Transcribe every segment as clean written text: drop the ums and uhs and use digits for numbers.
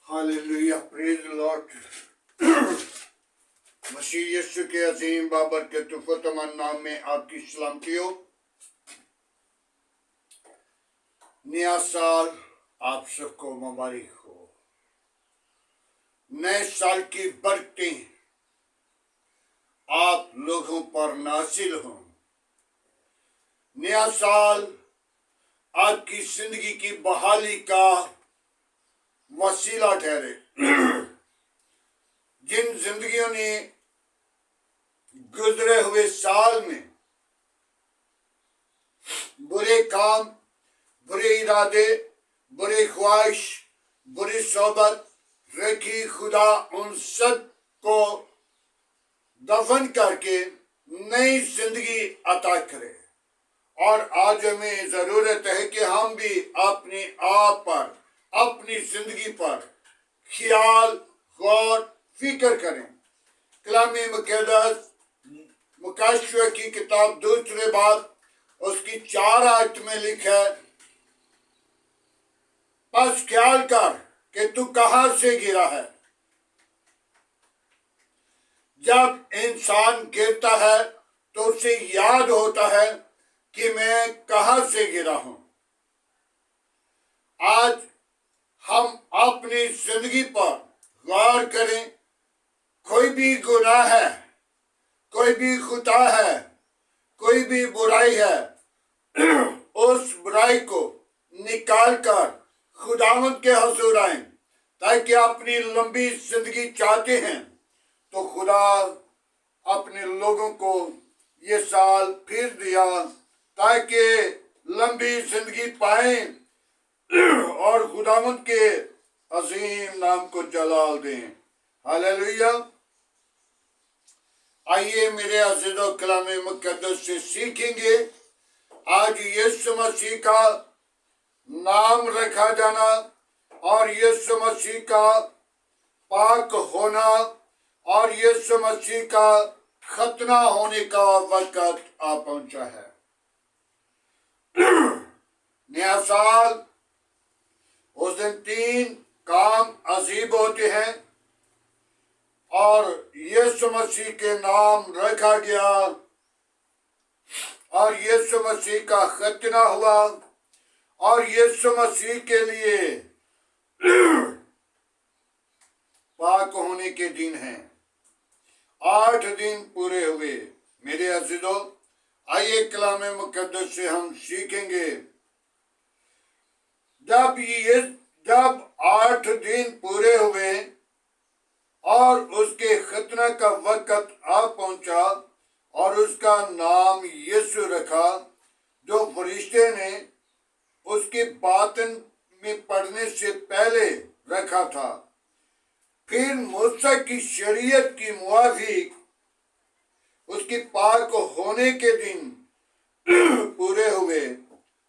Hallelujah, praise the Lord. मसीह यीशु के अजीम बाबरकत फतमान नाम में आपकी सलामती हो। नया साल आप सबको मुबारक हो। नए साल की बरकतें आप लोगों पर नासिल हो। नया साल आपकी जिंदगी की बहाली का वसीला ठहरे। जिन जिंदगियों ने गुजरे हुए साल में बुरे काम, बुरे इरादे, बुरे ख्वाहिश, बुरी सोबत रखी, खुदा उन सब को दफन करके नई जिंदगी अता करे। और आज हमें जरूरत है कि हम भी अपने आप पर, अपनी जिंदगी पर ख्याल, गौर, फिक्र करें। कलाम मुकद्दस मुकाशवा की किताब दूसरे बाब उसकी 4 आयत में लिखा है, बस ख्याल कर कि तू कहां से गिरा है। जब इंसान गिरता है तो उसे याद होता है कि मैं कहां से गिरा हूं। आज हम अपनी जिंदगी पर गौर करें। कोई भी गुनाह है, कोई भी खुदा है, कोई भी बुराई है, उस बुराई को निकाल कर खुदावंद के हुजूर आए, ताकि अपनी लंबी जिंदगी चाहते हैं तो खुदा अपने लोगों को ये साल फिर दिया ताकि लंबी जिंदगी पाए और खुदावंद के अजीम नाम को जलाल दें। हालेलुया। आइए मेरे अज़ीज़ों, कलाम मुक़द्दस से सीखेंगे आज यीशु मसीह का नाम रखा जाना और यीशु मसीह का पाक होना और यीशु मसीह का खतना होने का वक्त आ पहुंचा है। नया साल, उस दिन 3 काम अजीब होते हैं और यीशु मसीह के नाम रखा गया और यीशु मसीह का खतना हुआ और यीशु मसीह के लिए पाक होने के दिन हैं। 8 दिन पूरे हुए। मेरे अज़ीज़ों, आइए कलाम मुक़द्दस से हम सीखेंगे। जब 8 दिन पूरे हुए और उसके खतना का वक्त आ पहुंचा और उसका नाम यीशु रखा, जो फरिश्ते ने उसके बातन में पढ़ने से पहले रखा था। फिर मूसा की शरीयत की मुआफिक उसके पाक होने के दिन पूरे हुए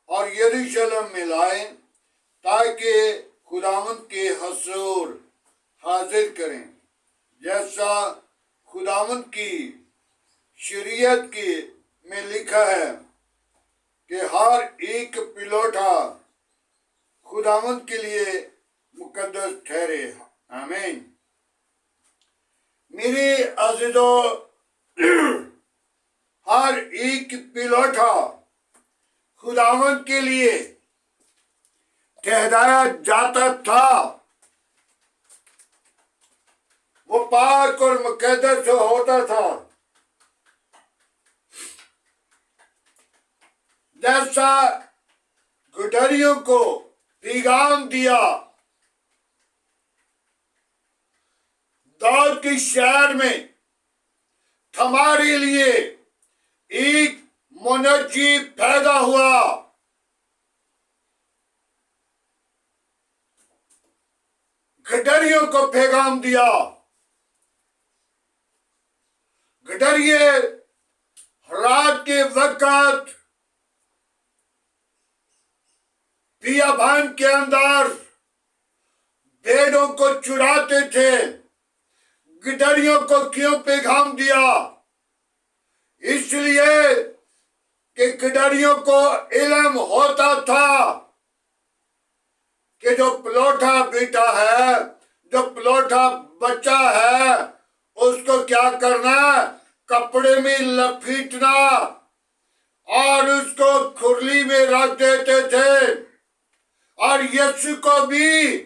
और यरूशलेम में लाए ताकि खुदावंद के हुजूर हाजिर करें। जैसा खुदावंद की शरीयत की में लिखा है कि हर एक पिलोटा खुदावंद के लिए मुकद्दस ठहरे। आमीन। मेरे अज़ीज़ों, हर एक पिलोटा खुदावंद के लिए ठहराया जाता था। वो पाक और मुकद्दस होता था। जैसा गुडरियों को पैगाम दिया दाऊद के शहर में, हमारे लिए एक मुनज्जी पैदा हुआ। गडरियों को पैगाम दिया। गडरिये रात के वक्त बियाबान के अंदर भेड़ों को चुराते थे। गडरियों को क्यों पैगाम दिया? इसलिए कि गडरियों को इल्म होता था कि जो पलौठा बेटा है जो पलौठा बच्चा है उसको क्या करना, कपड़े में लपेटना और उसको खुरली में रख देते थे। और यीशु को भी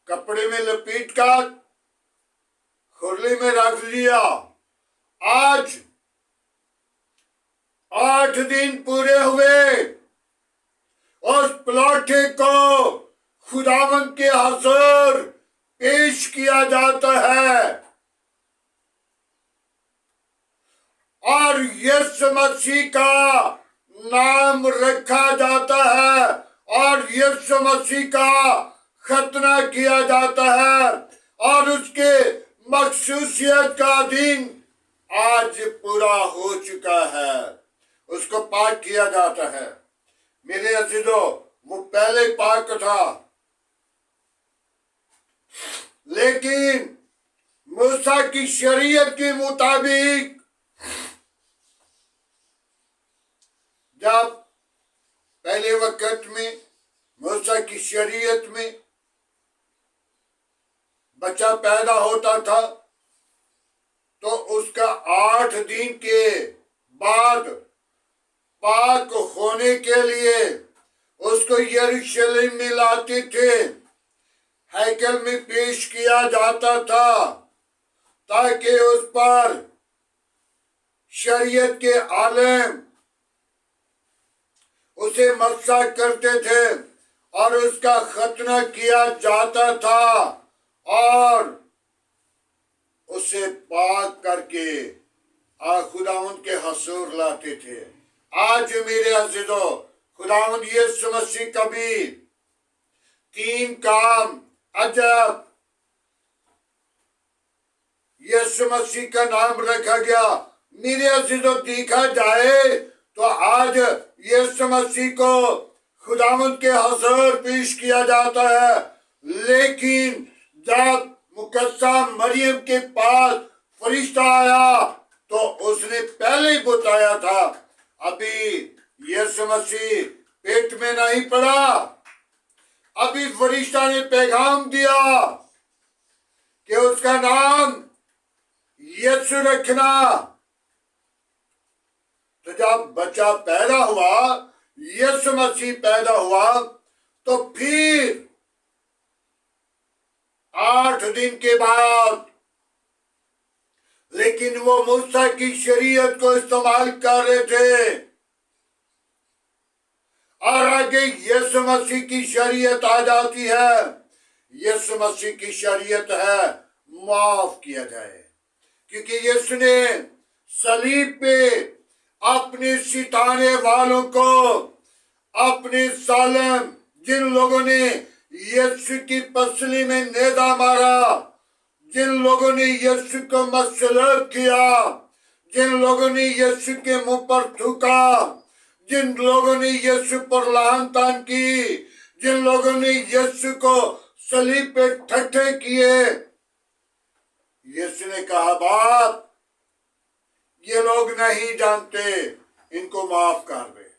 कपड़े में लपेट कर खुरली में रख दिया। आज 8 दिन पूरे हुए, उस पलौठे को खुदावंद के हुजूर पेश किया जाता है और यीशु मसीह का नाम रखा जाता है और यीशु मसीह का खतना किया जाता है और उसके मखसूसियत का दिन आज पूरा हो चुका है, उसको पाक किया जाता है। मेरे अजीजों, वो पहले पाक था, लेकिन मूसा की शरीयत के मुताबिक जब पहले वक्त में मूसा की शरीयत में बच्चा पैदा होता था तो उसका 8 दिन के बाद पाक होने के लिए उसको यरूशलेम में लाते थे, हैकल में पेश किया जाता था ताकि उस पर शरीयत के आलिम उसे मस्सा करते थे और उसका खतना किया जाता था और उसे पाक करके खुदावंद के हुजूर लाते थे। आज मेरे अजीजों, खुदावंद यीशु मसीह का भी 3 काम अजब यीशु मसीह का नाम रखा गया। मेरे अजीजों, देखा जाए तो आज यीशु मसीह को खुदावंद के हुजूर पेश किया जाता है, लेकिन जब मुकद्दसा मरियम के पास फरिश्ता आया तो उसने पहले ही बताया था, अभी यीशु मसीह पेट में नहीं पड़ा, अभी फरिश्ता ने पैगाम दिया कि उसका नाम यीशु रखना। तो जब बच्चा पैदा हुआ, यीशु मसीह पैदा हुआ, तो फिर 8 दिन के बाद, लेकिन वो मूसा की शरीयत को इस्तेमाल कर रहे थे और आगे यीशु मसीह की शरीयत आ जाती है। यीशु मसीह की शरीयत है माफ किया जाए, क्योंकि यीशु ने सलीब पे अपने सिताने वालों को, अपने सालम, जिन लोगों ने यीशु की पसली में नेजा मारा, जिन लोगों ने यीशु को मसलूब किया, जिन लोगों ने यीशु के मुंह पर थूका, जिन लोगों ने यीशु पर लान तान की, जिन लोगों ने यीशु को सलीब पे ठट्ठे किए, यीशु ने कहा, बाप ये लोग नहीं जानते, इनको माफ कर दे।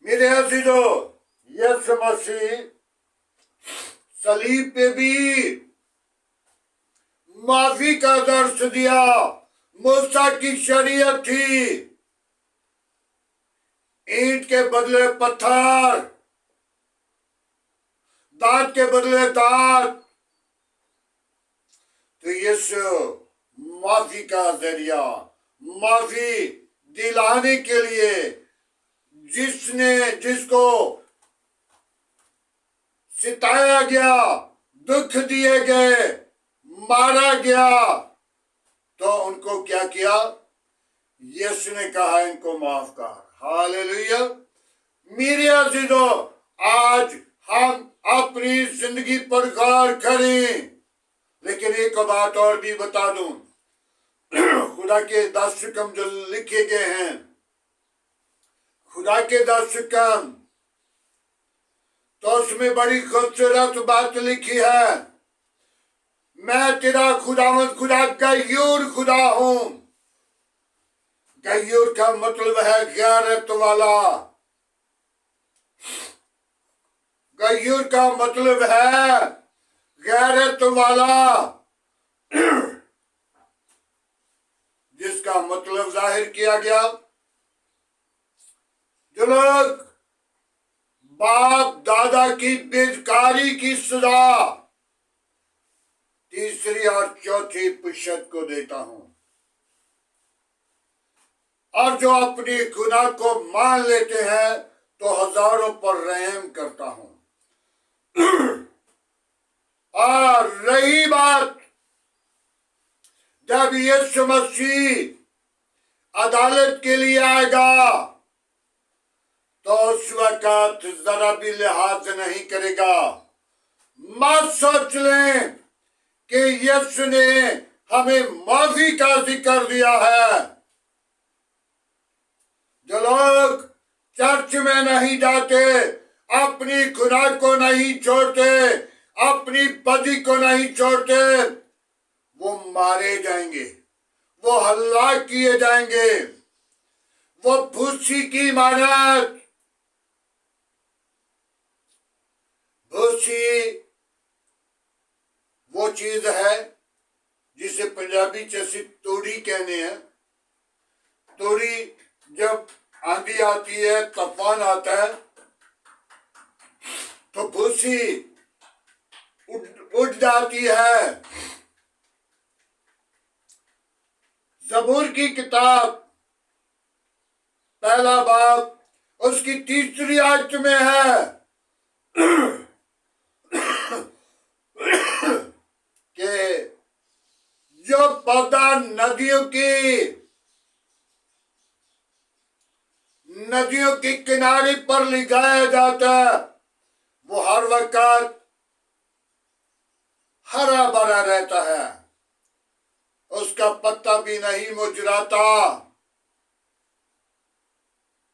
मेरे अजीजों, यीशु मसीह सलीब पे भी माफी का दर्श दिया। मूसा की शरीयत थी ईंट के बदले पत्थर, दांत के बदले दांत, तो यीशु माफी का जरिया, माफी दिलाने के लिए, जिसको सिताया गया, दुख दिए गए, मारा गया, तो उनको क्या किया? यीशु ने कहा इनको माफ कर। हालेलुया। मेरे अजीजों, आज हम अपनी जिंदगी पर गौर करें, लेकिन एक बात और भी बता दूं, खुदा के 10 हुक्म जो लिखे गए हैं, खुदा के 10 हुक्म, तो उसमें बड़ी खूबसूरत बात लिखी है, मैं तेरा खुदावंद खुदा गयूर खुदा हूं। गयूर का मतलब है गैरत वाला। गयूर का मतलब है गैरत वाला, जिसका मतलब जाहिर किया गया। जो लोग बाप दादा की बेदकारी की सजा तीसरी और चौथी पुश्त को देता हूं, और जो अपनी गुनाह को मान लेते हैं तो हजारों पर रहम करता हूं। और रही बात जब यीशु मसीह अदालत के लिए आएगा तो उस वक्त जरा भी लिहाज नहीं करेगा। मत सोच लें कि यीशु ने हमें माफी का जिक्र दिया है। जो लोग चर्च में नहीं जाते, अपनी गुनाह को नहीं छोड़ते, अपनी बदी को नहीं छोड़ते, वो मारे जाएंगे, वो हलाक किए जाएंगे। वो भूसी की मानत, भूसी वो चीज है जिसे पंजाबी च असीं तोड़ी कहने हैं। तोड़ी जब आंधी आती है, तूफान आता है, तो भूसी उड़ जाती है। ज़बूर की किताब पहला बाब उसकी तीसरी आयत में है कि जो पौधा नदियों के किनारे पर लगाया जाता है, वो हर वक्त हरा भरा रहता है, उसका पत्ता भी नहीं मुरझाता।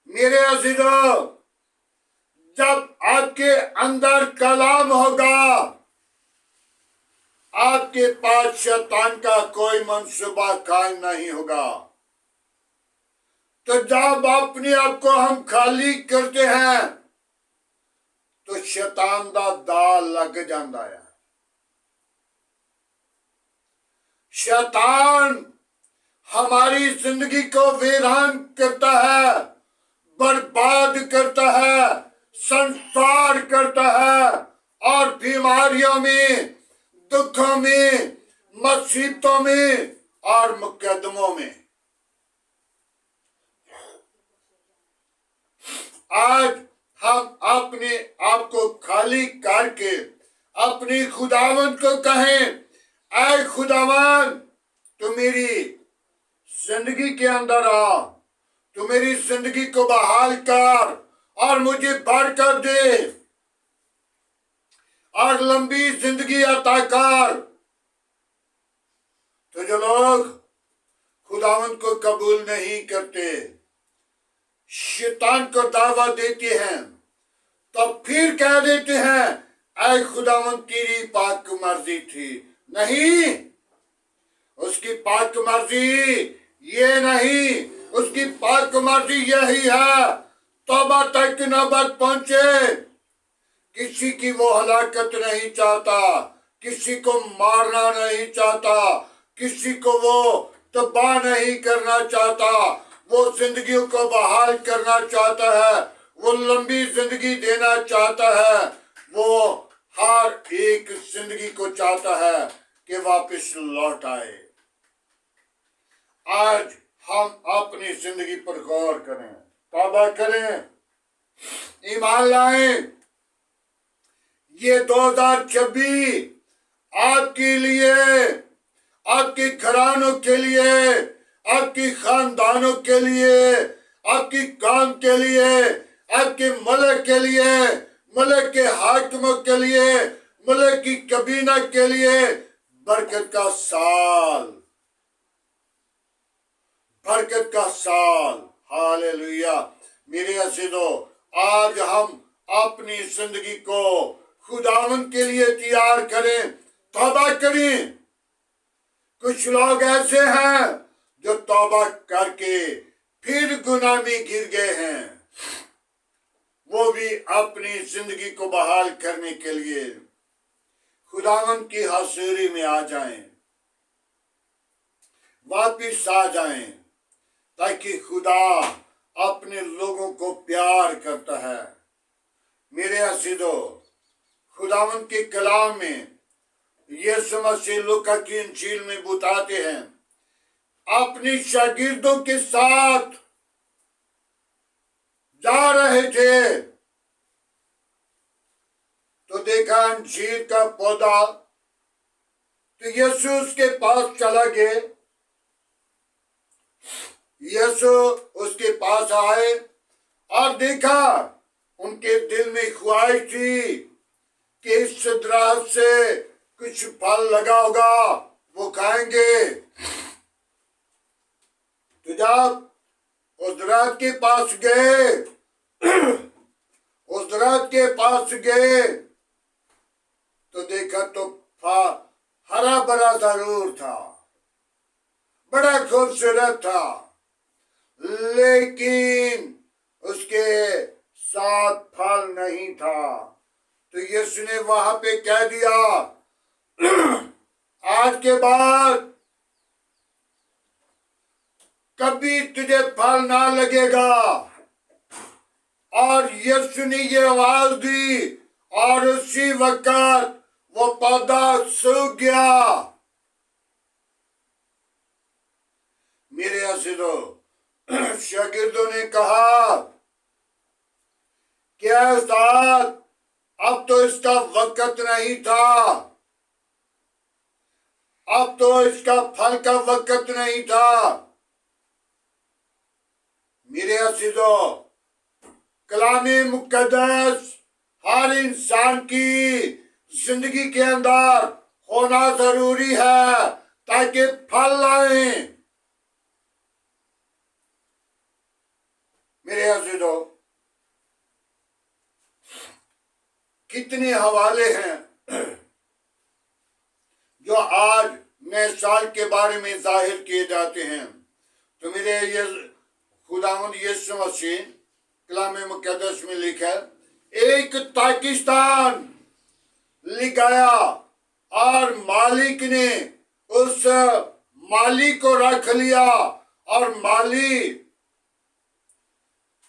मेरे अजीजों, जब आपके अंदर कलाम होगा, आपके पास शैतान का कोई मंसूबा कायम नहीं होगा। तो जब अपने आप को हम खाली करते हैं तो शैतान दा दाल लग जाता है। शैतान हमारी जिंदगी को वीरान करता है, बर्बाद करता है, संसार करता है, और बीमारियों में, दुखों में, मुसीबतों में और मुकदमों में। आज हम अपने आप को खाली करके अपनी खुदावंद को कहें, ऐ खुदावंद, तू मेरी जिंदगी के अंदर आ, तू मेरी जिंदगी को बहाल कर और मुझे बरकत दे और लंबी जिंदगी अता कर। तो जो लोग खुदावंद को कबूल नहीं करते, शैतान को दावा देते हैं, तो फिर कह देते हैं ऐ खुदावंद तेरी पाक मर्जी थी। नहीं, उसकी पाक मर्जी ये नहीं, उसकी पाक मर्जी यही है तौबा तक नौबत पहुंचे। किसी की वो हलाकत नहीं चाहता, किसी को मारना नहीं चाहता, किसी को वो तबाह नहीं करना चाहता, वो जिंदगियों को बहाल करना चाहता है, वो लंबी जिंदगी देना चाहता है, वो हर एक जिंदगी को चाहता है कि वापस लौट आए। आज हम अपनी जिंदगी पर गौर करें, तौबा करें, ईमान लाएं। ये 2026 आपके लिए, आपके घरानों के लिए, आपकी खानदानों के लिए, आपकी काम के लिए, आपके मुल्क के लिए, मुल्क के हाकिमों के लिए, मुल्क की कबीना के लिए बरकत का साल, बरकत का साल। हालेलुया। मेरे अजीजों, आज हम अपनी जिंदगी को खुदावंद के लिए तैयार करें, तौबा करें। कुछ लोग ऐसे हैं जो तौबा करके फिर गुनाह में गिर गए हैं, वो भी अपनी जिंदगी को बहाल करने के लिए खुदावंद की हाजिरी में आ जाएं, वापिस आ जाएं, ताकि खुदा अपने लोगों को प्यार करता है। मेरे अजीजों, खुदावंद के कलाम में यीशु मसीह लूका की इंजील में बताते हैं, अपने शागिर्दों के साथ जा रहे थे तो देखा अंजीर का पौधा, तो यीशु उसके पास चला गए। यीशु उसके पास आए और देखा उनके दिल में ख्वाहिश थी कि इस दरख्त से कुछ फल लगा होगा, वो खाएंगे। तो जब उस दरख्त के पास गए, उस दरख्त के पास गए तो देखा तो हरा भरा जरूर था, बड़ा खूबसूरत था, लेकिन उसके साथ फल नहीं था। तो यीशु ने वहां पे कह दिया, आज के बाद कभी तुझे फल ना लगेगा। और यीशु ने ये आवाज दी और उसी वक्त वो पौधा सूख गया। मेरे अजीजों, शागिर्दों ने कहा, क्या उस्ताद, अब तो इसका वक्त नहीं था, अब तो इसका फल का वक्त नहीं था। मेरे अजीजों, कलामे मुकद्दस हर इंसान की जिंदगी के अंदर होना जरूरी है ताकि फल लाए। मेरे अजीजों, कितने हवाले हैं जो आज नए साल के बारे में जाहिर किए जाते हैं। तो मेरे ये खुदावंद यीशु मसीह कलाम मुकद्दस में लिखा, एक पाकिस्तान लिखाया और मालिक ने उस माली को रख लिया और माली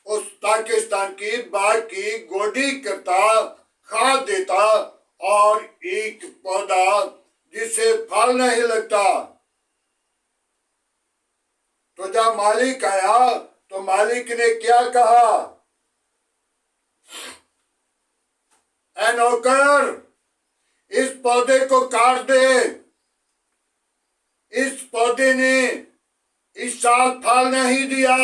उस पाकिस्तान की बाग की गोडी करता, खाद देता और एक पौधा जिसे फल नहीं लगता। तो जब मालिक आया तो मालिक ने क्या कहा, ऐ नौकर, इस पौधे को काट दे, इस पौधे ने इस साल फल नहीं दिया,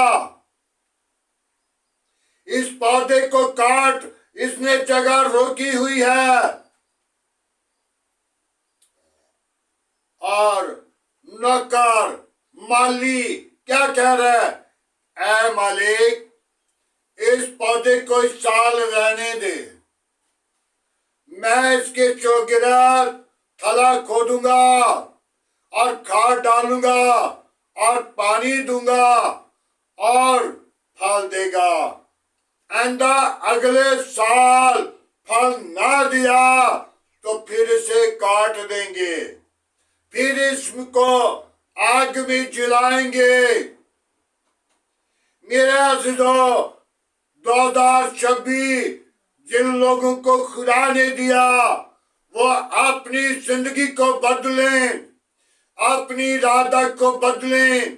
इस पौधे को काट, इसने जगह रोकी हुई है। और नौकर माली क्या कह रहा है, ऐ मालिक, इस पौधे को इस साल रहने दे, मैं इसके चौगिरा थला खोदूंगा और खाद डालूंगा और पानी दूंगा और फल देगा। आइंदा अगले साल फल ना दिया तो फिर इसे काट देंगे, फिर इसको आग में जलाएंगे। मेरे अज़ीज़ों, 2026 जिन लोगों को खुदा ने दिया वो अपनी जिंदगी को बदलें, अपनी इरादा को बदलें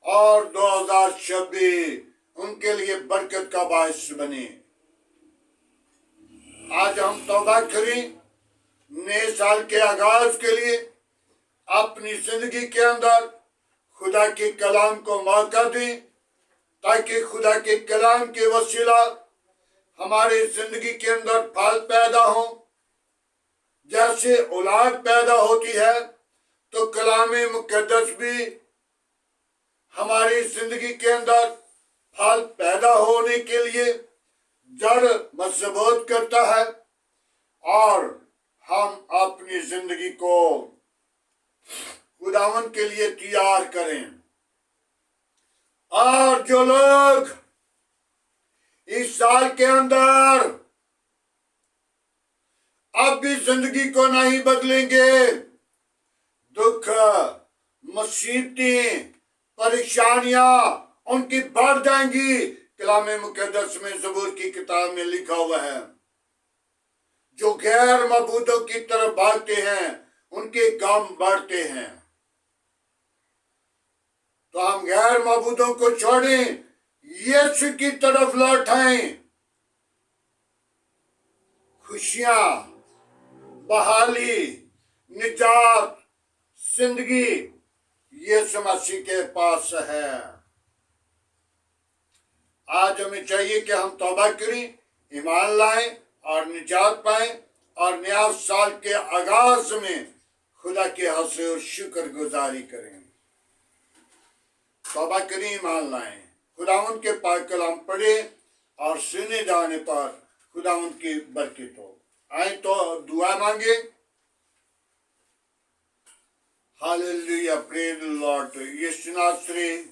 और 2026 उनके लिए बरकत का बायस बने। आज हम तौबा करें, नए साल के आगाज के लिए अपनी जिंदगी के अंदर खुदा के कलाम को मौका दें, ताकि खुदा के कलाम के वसीला हमारी जिंदगी के अंदर फल पैदा हो। जैसे औलाद पैदा होती है तो कलामे मुकद्दस भी हमारी जिंदगी के अंदर फल पैदा होने के लिए जड़ मजबूत करता है और हम अपनी जिंदगी को खुदावन के लिए तैयार करें। और जो लोग इस साल के अंदर अब भी जिंदगी को नहीं बदलेंगे। दुख, मुसीबतें, परेशानियां उनकी बढ़ जाएंगी। कलाम मुकद्दस में, ज़बूर की किताब में लिखा हुआ है, जो गैर मबूदों की तरफ भागते हैं उनके गम बढ़ते हैं। तो हम गैर मबूदों को छोड़ें, यीशु की तरफ लौट आएं। खुशियां, बहाली, निजात, जिंदगी यीशु मसीह के पास है। आज हमें चाहिए कि हम तौबा करें, ईमान लाएं और निजात पाएं और नया साल के आगाज में खुदा के हुज़ूर शुक्र गुजारी करें। तौबा करें, ईमान लाएं, खुदावंद के पाक कलाम पढ़े और सुने जाने पर खुदावंद की बरकत हो। आए तो दुआ मांगे। Hallelujah, praise the Lord. Yeshu नासरी,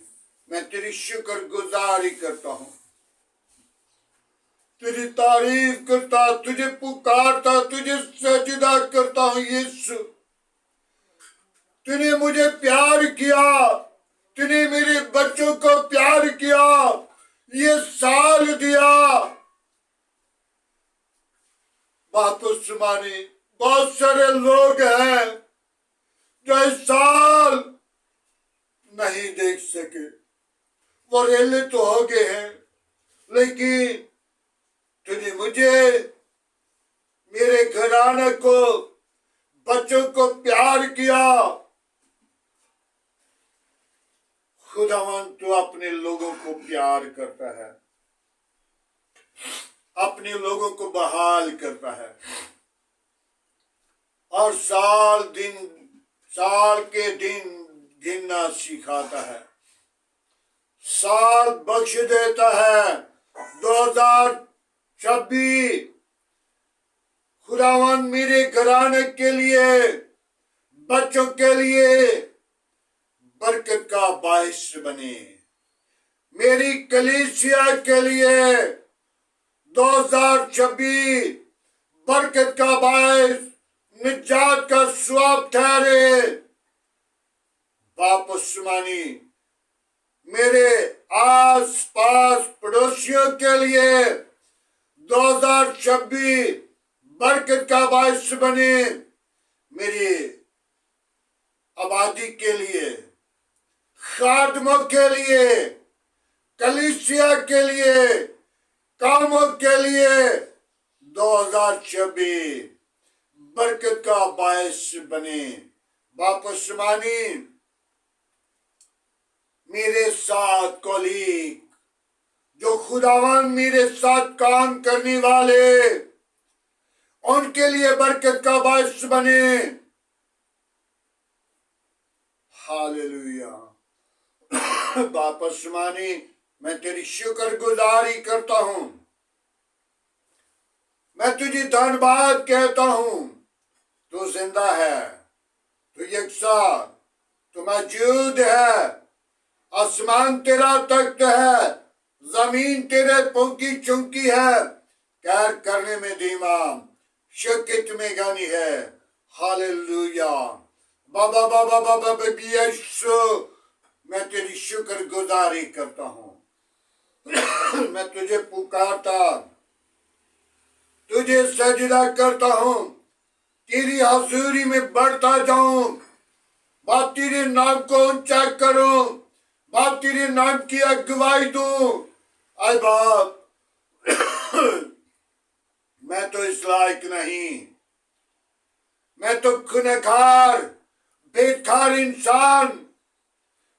मैं तेरी शुक्र गुजारी करता हूँ, तेरी तारीफ करता, तुझे पुकारता, तुझे सजदा करता हूँ। यीशु, तूने मुझे प्यार किया, तूने मेरे बच्चों को प्यार किया, ये साल दिया। वापस माने, बहुत सारे लोग हैं जो इस साल नहीं देख सके, वो रेले तो हो गए हैं, लेकिन तूने मुझे, मेरे घराने को, बच्चों को प्यार किया। खुदावन, तू अपने लोगों को प्यार करता है, अपने लोगों को बहाल करता है और साल के दिन गिनना सिखाता है, साल बख्श देता है। 2026 खुदावन मेरे घराने के लिए, बच्चों के लिए बरकत का बाइस बने। मेरी कलीसिया के लिए 2026 बरकत का बाइस, निजात का स्वाब ठहरे। वापस मानी, मेरे आस पास पड़ोसियों के लिए 2026 बरकत का बाइस बने। मेरी आबादी के लिए, खादमों के लिए, कलीसिया के लिए, कामों के लिए 2026 बरकत का बाइस बने। वापस मानी, मेरे साथ कोलीग, जो खुदावन मेरे साथ काम करने वाले, उनके लिए बरकत का बाइस बने। हालेलुया। वापस मानी, मैं तेरी शुक्र गुजारी करता हूं, मैं तुझे धन्यवाद कहता हूं। तू जिंदा है, तू यकसा, तू मौजूद है। आसमान तेरा तख्त है, जमीन तेरे पांव की चौकी है। कैर करने में दीवान, शक्ति में गानी है। हालेलुया। बाबा बाबा बाबा यीशु, मैं तेरी शुक्र गुजारी करता हूं। मैं तुझे पुकारता, तुझे सजदा करता हूं, तेरी हजूरी में बढ़ता जाऊं। बाप तेरे नाम को ऊंचा करूं, बाप तेरे नाम की अगुवाई दूं। आए बाप, मैं तो इस लायक नहीं, मैं तो गुनहगार बेकार इंसान।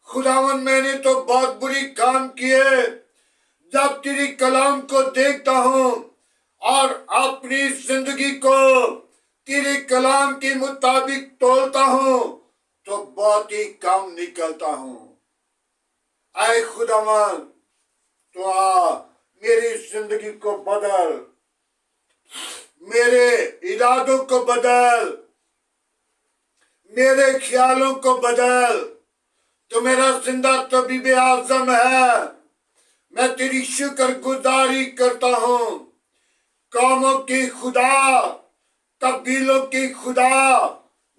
खुदावन, मैंने तो बहुत बुरी काम किए। जब तेरी कलाम को देखता हूं और अपनी जिंदगी को तेरे कलाम के मुताबिक तोलता हूं, तो बहुत ही कम निकलता हूं। आए खुदावन, तो मेरी जिंदगी को बदल, मेरे इरादों को बदल, मेरे ख्यालों को बदल। तो मेरा जिंदा तबीब आज़म है, मैं तेरी शुक्रगुजारी करता हूँ। कौमों के खुदा, कबीलों के खुदा,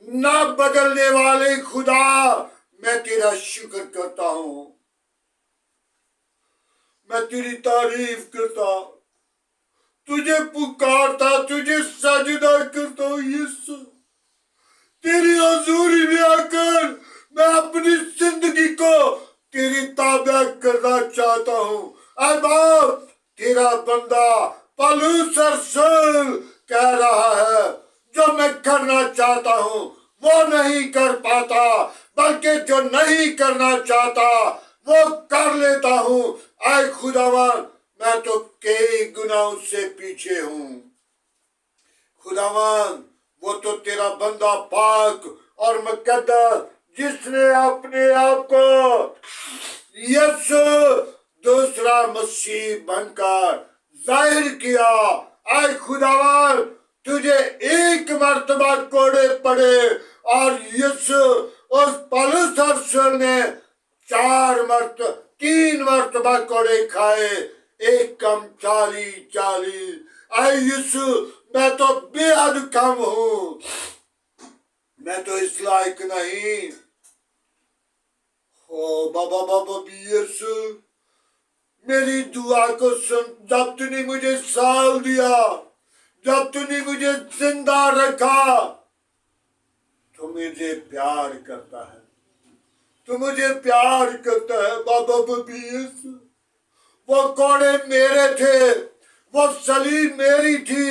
ना बदलने वाले खुदा, मैं तेरा शुक्र करता हूँ। मैं तेरी तारीफ करता, तुझे पुकारता, तुझे सजदा करता हूँ यीशु। तेरी हजूरी में आकर मैं अपनी जिंदगी को तेरी ताबा करना चाहता हूँ। ऐ बाप, तेरा बंदा पौलुस रसूल कह रहा है, जो मैं करना चाहता हूँ वो नहीं कर पाता, बल्कि जो नहीं करना चाहता वो कर लेता हूँ। ऐ खुदावन, मैं तो कई गुनाहों से पीछे हूँ। खुदावन, वो तो तेरा बंदा पाक और मुकद्दस, जिसने अपने आप को यीशु दूसरा मसीह बनकर जाहिर किया। ऐ खुदावन, तुझे एक मर्तबा कोड़े पड़े और यीशु उस पौलुस रसूल ने 3 मर्तबा कोड़े खाए, एक कम 40। ऐ यीशु, मैं तो बेहद कम हूँ, मैं तो इस लायक नहीं। ओ बाबा यीशु, मेरी दुआ को सुन। जब तूने मुझे साल दिया, जब तूने मुझे जिंदा रखा, तो मुझे प्यार करता है, तू मुझे प्यार करता है बाबा यीशु। वो कोड़े मेरे थे, वो सलीब मेरी थी,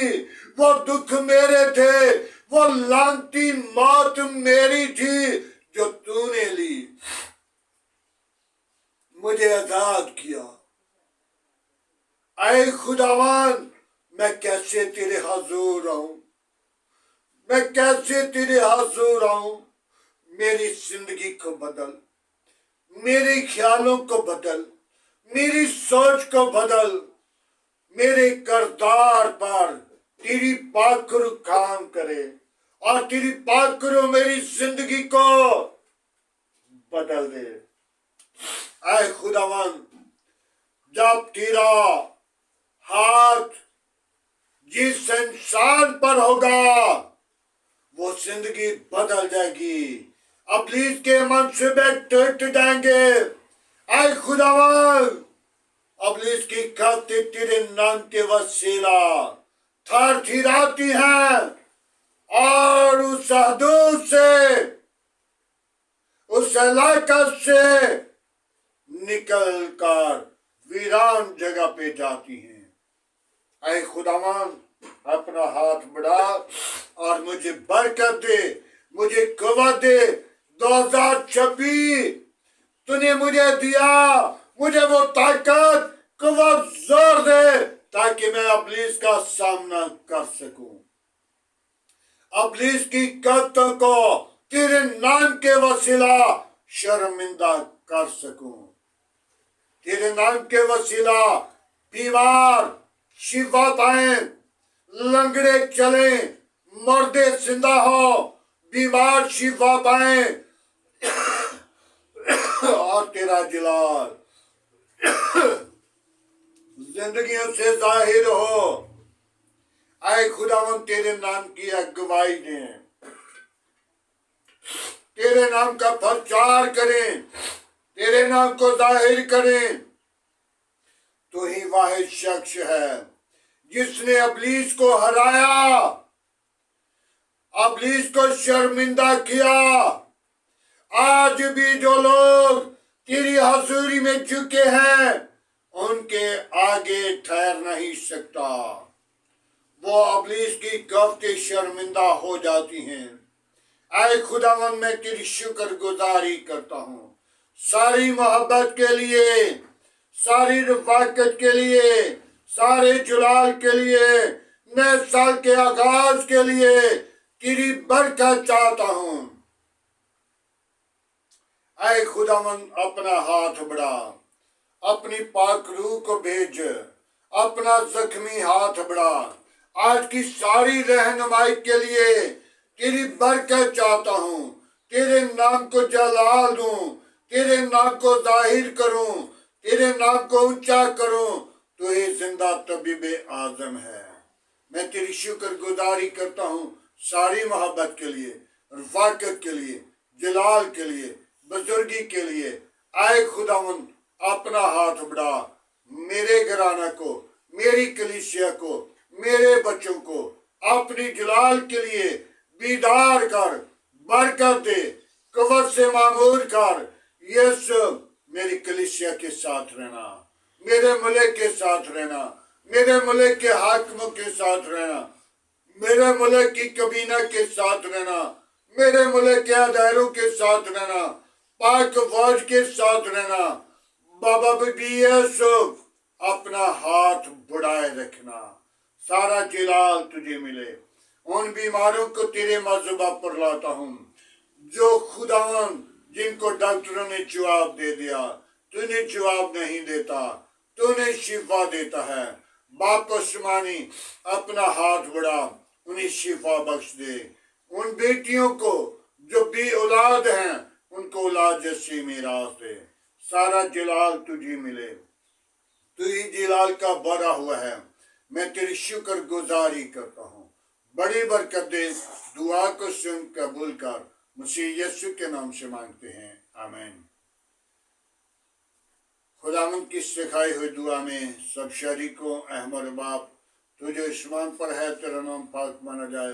वो दुख मेरे थे, वो लानती मौत मेरी थी, जो तूने ली, मुझे आजाद किया। ऐ खुदावन, मैं कैसे तेरे हुजूर आऊं, मैं कैसे तेरे हुजूर आऊं। मेरी जिंदगी को बदल, मेरे ख्यालों को बदल, मेरी सोच को बदल, मेरे किरदार पर तेरी पाकरू काम करे और तेरी पाकरू मेरी जिंदगी को बदल दे। ऐ खुदावन, जब तेरा हाथ जिस इंसान पर होगा, वो जिंदगी बदल जाएगी, इब्लीस के मंसूबे टूट जाएंगे। ऐ खुदावन, इब्लीस की खाते तेरे नाम के वसीला थरथराती हैं और उस हदूद से, उस इलाका से निकल कर वीरान जगह पे जाती हैं। ऐ खुदावन, अपना हाथ बढ़ा और मुझे बरकत दे, मुझे कुव्वत दे। 2026 तूने मुझे दिया, मुझे वो ताकत, कुव्वत, जोर दे, ताकि मैं इब्लीस का सामना कर सकूं, इब्लीस की करतों को तेरे नाम के वसीला शर्मिंदा कर सकूं। तेरे नाम के वसीला बीमार शिफा पाएं, लंगड़े चले, मुर्दे जिंदा हो, बीमार शिफा पाएं और तेरा जलाल जिंदगियों से जाहिर हो। ऐ खुदावन, तेरे नाम की अगुवाई दें, तेरे नाम का प्रचार करें, तेरे नाम को जाहिर करें। तो ही वाहिद शख्स है जिसने इब्लीस को हराया, इब्लीस को शर्मिंदा किया। आज भी जो लोग तेरी हजूरी में झुके हैं, उनके आगे ठहर नहीं सकता। वो इब्लीस की गफ्तें शर्मिंदा हो जाती हैं। ऐ खुदावन, मैं तेरी शुक्रगुजारी करता हूँ, सारी मोहब्बत के लिए, सारी रफाकत के लिए, सारे जलाल के लिए, नए साल के आगाज के लिए तेरी बरकत चाहता हूँ। ऐ खुदावन, अपना हाथ बढ़ा, अपनी पाक रूह को भेज, अपना जख्मी हाथ बढ़ा। आज की सारी रहनुमाई के लिए तेरी बरकत चाहता हूँ, तेरे नाम को जलाल दूं, तेरे नाम को जाहिर करूं, तेरे नाम को ऊंचा करूं, तो ये जिंदा तबीब आजम है। मैं तेरी शुक्रगुजारी करता हूँ सारी मोहब्बत के लिए, रफाकत के लिए, जलाल के लिए, बुजुर्गी के लिए। आए खुदावंद अपना हाथ बढ़ा, मेरे घराना को, मेरी कलीसिया को, मेरे बच्चों को अपनी जलाल के लिए बीदार कर, बरकत दे, कवर से मामूर कर। यीशु मेरी कलीसिया के साथ रहना, मेरे मुल्क के साथ रहना, मेरे मुल्क के हाकिमों के साथ रहना, मेरे मुल्क की कबीना के साथ रहना, मेरे मुल्क के अदारों के साथ रहना, पाक फौज के साथ रहना। बाबा बीबी यूसुफ अपना हाथ बढ़ाए रखना, सारा जलाल तुझे मिले। उन बीमारों को तेरे मज़हबा पर लाता हूँ जो खुदावन जिनको डॉक्टरों ने जवाब दे दिया, तूने जवाब नहीं देता, तूने शिफा देता है। बाप आसमानी अपना हाथ बढ़ा, उन्हें शिफा बख्श दे। उन बेटियों को जो भी औलाद हैं उनको औलाद जैसी मीरास दे। सारा जलाल तुझे मिले, तू ही जलाल का भरा हुआ है। मैं तेरी शुक्र गुजारी करता हूँ, बड़ी बरकत दे। दुआ को सुन कबूल कर, मसीह यीशु के नाम से मांगते हैं, आमीन। खुदावंद की सिखाई हुई दुआ में सब शरीकों अहमद बाप, तू जो आसमान पर है तेरा नाम पाक माना जाए,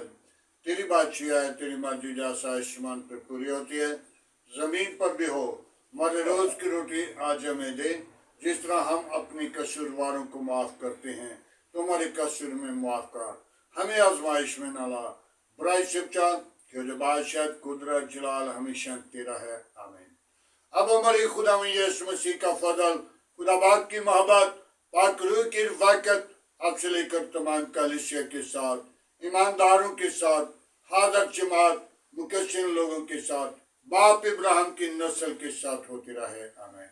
तेरी बादशाही है, तेरी मर्जी जैसा आसमान पर पूरी होती है जमीन पर भी हो। हमारे रोज की रोटी आज हमें दे, जिस तरह हम अपनी कसूरवारों को माफ करते हैं, तुम्हारे कसूर में माफ कर। हमें आजमाइश में न ला, बुराई से बचा, क्योंकि बादशाह कुदरत जलाल हमेशा तेरा है, आमीन। अब हमारी खुदा में यीशु मसीह का फजल, खुदा बाप की मोहब्बत, पाक रूह की रफ़ाकत आपसे लेकर तमाम कलीसिया के साथ, ईमानदारों के साथ, हाज़र जमात मुकस्सिन लोगों के साथ, बाप इब्राहिम की नस्ल के साथ होती रहे, आमीन।